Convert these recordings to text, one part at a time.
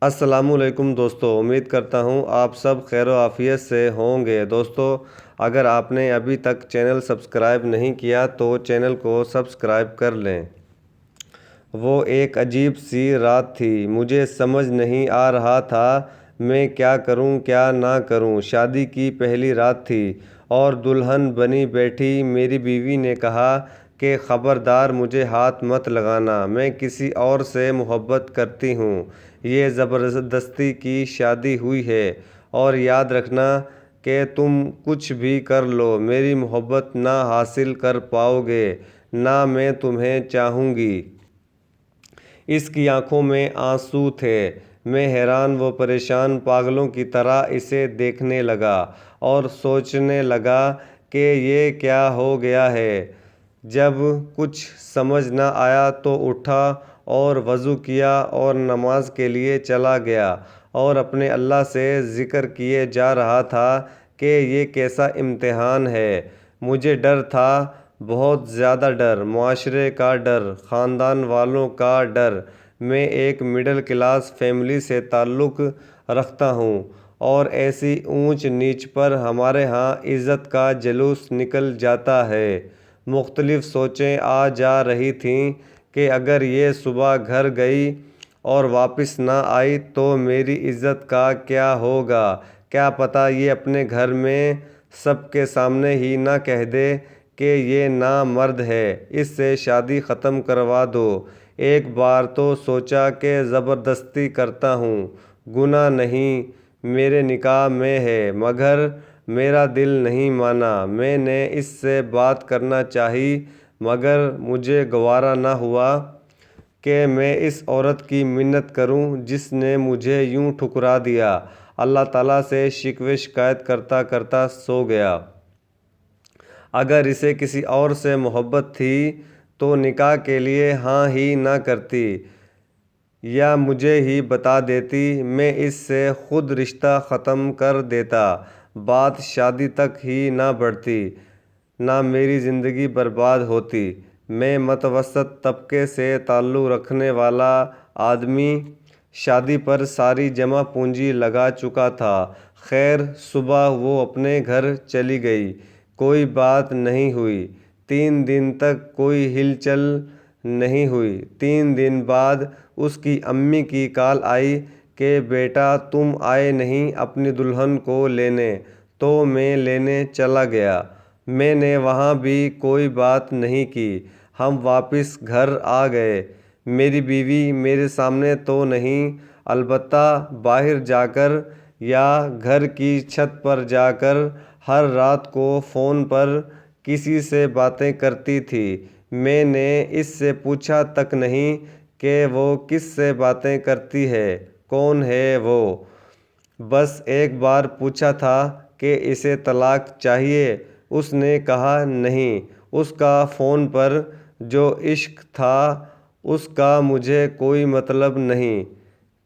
السلام علیکم دوستو، امید کرتا ہوں آپ سب خیر و عافیت سے ہوں گے۔ دوستو، اگر آپ نے ابھی تک چینل سبسکرائب نہیں کیا تو چینل کو سبسکرائب کر لیں۔ وہ ایک عجیب سی رات تھی، مجھے سمجھ نہیں آ رہا تھا میں کیا کروں کیا نہ کروں۔ شادی کی پہلی رات تھی اور دلہن بنی بیٹھی میری بیوی نے کہا کہ خبردار مجھے ہاتھ مت لگانا، میں کسی اور سے محبت کرتی ہوں، یہ زبردستی کی شادی ہوئی ہے، اور یاد رکھنا کہ تم کچھ بھی کر لو میری محبت نہ حاصل کر پاؤ گے، نہ میں تمہیں چاہوں گی۔ اس کی آنکھوں میں آنسو تھے۔ میں حیران و پریشان پاگلوں کی طرح اسے دیکھنے لگا اور سوچنے لگا کہ یہ کیا ہو گیا ہے۔ جب کچھ سمجھ نہ آیا تو اٹھا اور وضو کیا اور نماز کے لیے چلا گیا اور اپنے اللہ سے ذکر کیے جا رہا تھا کہ یہ کیسا امتحان ہے۔ مجھے ڈر تھا، بہت زیادہ ڈر، معاشرے کا ڈر، خاندان والوں کا ڈر۔ میں ایک مڈل کلاس فیملی سے تعلق رکھتا ہوں اور ایسی اونچ نیچ پر ہمارے ہاں عزت کا جلوس نکل جاتا ہے۔ مختلف سوچیں آ جا رہی تھیں کہ اگر یہ صبح گھر گئی اور واپس نہ آئی تو میری عزت کا کیا ہوگا، کیا پتہ یہ اپنے گھر میں سب کے سامنے ہی نہ کہہ دے کہ یہ نامرد ہے، اس سے شادی ختم کروا دو۔ ایک بار تو سوچا کہ زبردستی کرتا ہوں، گناہ نہیں، میرے نکاح میں ہے، مگر میرا دل نہیں مانا۔ میں نے اس سے بات کرنا چاہی مگر مجھے گوارا نہ ہوا کہ میں اس عورت کی منت کروں جس نے مجھے یوں ٹھکرا دیا۔ اللہ تعالیٰ سے شکوے شکایت کرتا کرتا سو گیا۔ اگر اسے کسی اور سے محبت تھی تو نکاح کے لیے ہاں ہی نہ کرتی یا مجھے ہی بتا دیتی، میں اس سے خود رشتہ ختم کر دیتا، بات شادی تک ہی نہ بڑھتی، نہ میری زندگی برباد ہوتی۔ میں متوسط طبقے سے تعلق رکھنے والا آدمی، شادی پر ساری جمع پونجی لگا چکا تھا۔ خیر، صبح وہ اپنے گھر چلی گئی، کوئی بات نہیں ہوئی۔ 3 دن تک کوئی ہلچل نہیں ہوئی۔ 3 دن بعد اس کی امی کی کال آئی کہ بیٹا تم آئے نہیں اپنی دلہن کو لینے، تو میں لینے چلا گیا۔ میں نے وہاں بھی کوئی بات نہیں کی، ہم واپس گھر آ گئے۔ میری بیوی میرے سامنے تو نہیں، البتہ باہر جا کر یا گھر کی چھت پر جا کر ہر رات کو فون پر کسی سے باتیں کرتی تھی۔ میں نے اس سے پوچھا تک نہیں کہ وہ کس سے باتیں کرتی ہے، کون ہے وہ۔ بس ایک بار پوچھا تھا کہ اسے طلاق چاہیے، اس نے کہا نہیں۔ اس کا فون پر جو عشق تھا اس کا مجھے کوئی مطلب نہیں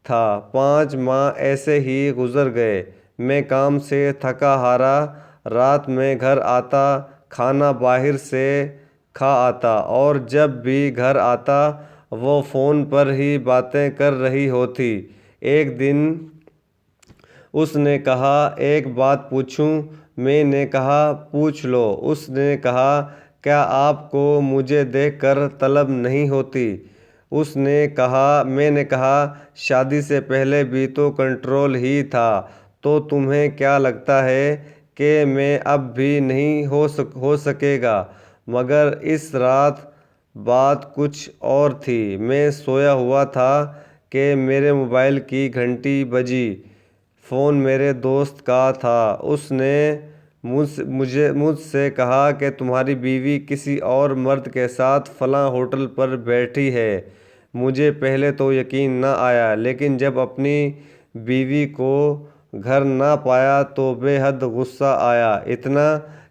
تھا۔ 5 ماہ ایسے ہی گزر گئے۔ میں کام سے تھکا ہارا رات میں گھر آتا، کھانا باہر سے کھا آتا اور جب بھی گھر آتا وہ فون پر ہی باتیں کر رہی ہوتی۔ ایک دن اس نے کہا ایک بات پوچھوں؟ میں نے کہا پوچھ لو۔ اس نے کہا کیا آپ کو مجھے دیکھ کر طلب نہیں ہوتی؟ میں نے کہا شادی سے پہلے بھی تو کنٹرول ہی تھا، تو تمہیں کیا لگتا ہے کہ میں اب بھی نہیں ہو سکے گا؟ مگر اس رات بات کچھ اور تھی۔ میں سویا ہوا تھا کہ میرے موبائل کی گھنٹی بجی۔ فون میرے دوست کا تھا۔ اس نے مجھ سے کہا کہ تمہاری بیوی کسی اور مرد کے ساتھ فلاں ہوٹل پر بیٹھی ہے۔ مجھے پہلے تو یقین نہ آیا، لیکن جب اپنی بیوی کو گھر نہ پایا تو بے حد غصہ آیا، اتنا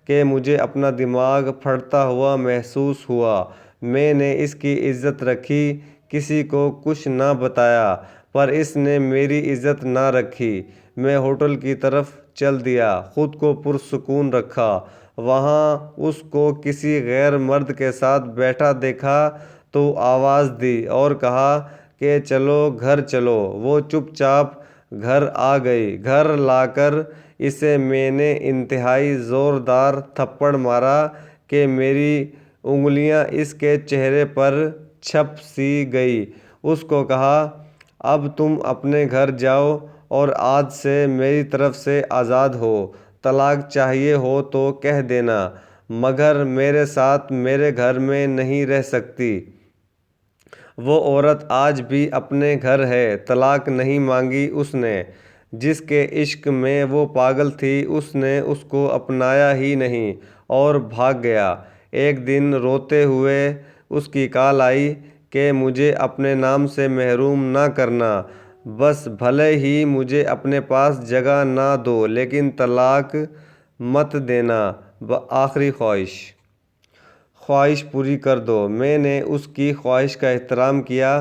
کہ مجھے اپنا دماغ پھٹتا ہوا محسوس ہوا۔ میں نے اس کی عزت رکھی، کسی کو کچھ نہ بتایا، پر اس نے میری عزت نہ رکھی۔ میں ہوٹل کی طرف چل دیا، خود کو پرسکون رکھا۔ وہاں اس کو کسی غیر مرد کے ساتھ بیٹھا دیکھا تو آواز دی اور کہا کہ چلو گھر چلو۔ وہ چپ چاپ گھر آ گئی۔ گھر لا کر اسے میں نے انتہائی زوردار تھپڑ مارا کہ میری انگلیاں اس کے چہرے پر چھپ سی گئی۔ اس کو کہا، اب تم اپنے گھر جاؤ اور آج سے میری طرف سے آزاد ہو۔ طلاق چاہیے ہو تو کہہ دینا، مگر میرے ساتھ میرے گھر میں نہیں رہ سکتی۔ وہ عورت آج بھی اپنے گھر ہے۔ طلاق نہیں مانگی اس نے۔ جس کے عشق میں وہ پاگل تھی اس نے اس کو اپنایا ہی نہیں اور بھاگ گیا۔ ایک دن روتے ہوئے اس کی کال آئی کہ مجھے اپنے نام سے محروم نہ کرنا، بس بھلے ہی مجھے اپنے پاس جگہ نہ دو لیکن طلاق مت دینا، بآخری خواہش پوری کر دو۔ میں نے اس کی خواہش کا احترام کیا،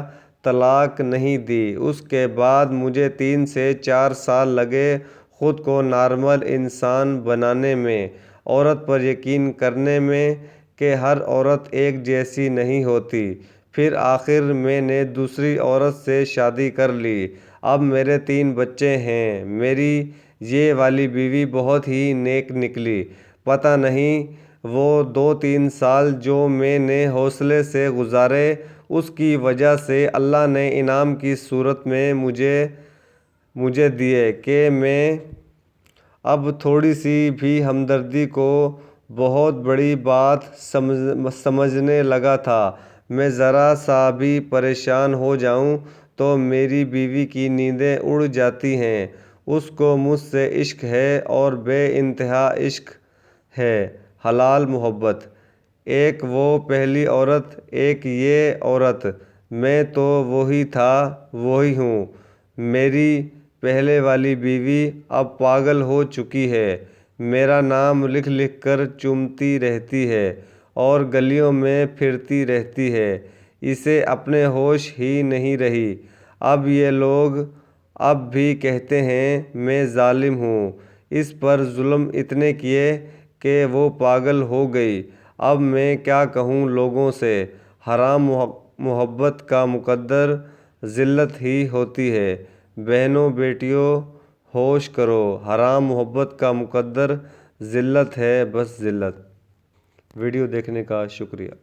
طلاق نہیں دی۔ اس کے بعد مجھے 3 سے 4 سال لگے خود کو نارمل انسان بنانے میں، عورت پر یقین کرنے میں کہ ہر عورت ایک جیسی نہیں ہوتی۔ پھر آخر میں نے دوسری عورت سے شادی کر لی۔ اب میرے 3 بچے ہیں۔ میری یہ والی بیوی بہت ہی نیک نکلی۔ پتہ نہیں وہ 2-3 سال جو میں نے حوصلے سے گزارے، اس کی وجہ سے اللہ نے انعام کی صورت میں مجھے دیے کہ میں اب تھوڑی سی بھی ہمدردی کو بہت بڑی بات سمجھنے لگا تھا۔ میں ذرا سا بھی پریشان ہو جاؤں تو میری بیوی کی نیندیں اڑ جاتی ہیں۔ اس کو مجھ سے عشق ہے اور بے انتہا عشق ہے، حلال محبت۔ ایک وہ پہلی عورت، ایک یہ عورت، میں تو وہی تھا وہی ہوں۔ میری پہلے والی بیوی اب پاگل ہو چکی ہے، میرا نام لکھ لکھ کر چومتی رہتی ہے اور گلیوں میں پھرتی رہتی ہے، اسے اپنے ہوش ہی نہیں رہی۔ اب یہ لوگ اب بھی کہتے ہیں میں ظالم ہوں، اس پر ظلم اتنے کیے کہ وہ پاگل ہو گئی۔ اب میں کیا کہوں لوگوں سے؟ حرام محبت کا مقدر ذلت ہی ہوتی ہے۔ بہنوں بیٹیوں ہوش کرو، حرام محبت کا مقدر ذلت ہے، بس ذلت۔ ویڈیو دیکھنے کا شکریہ۔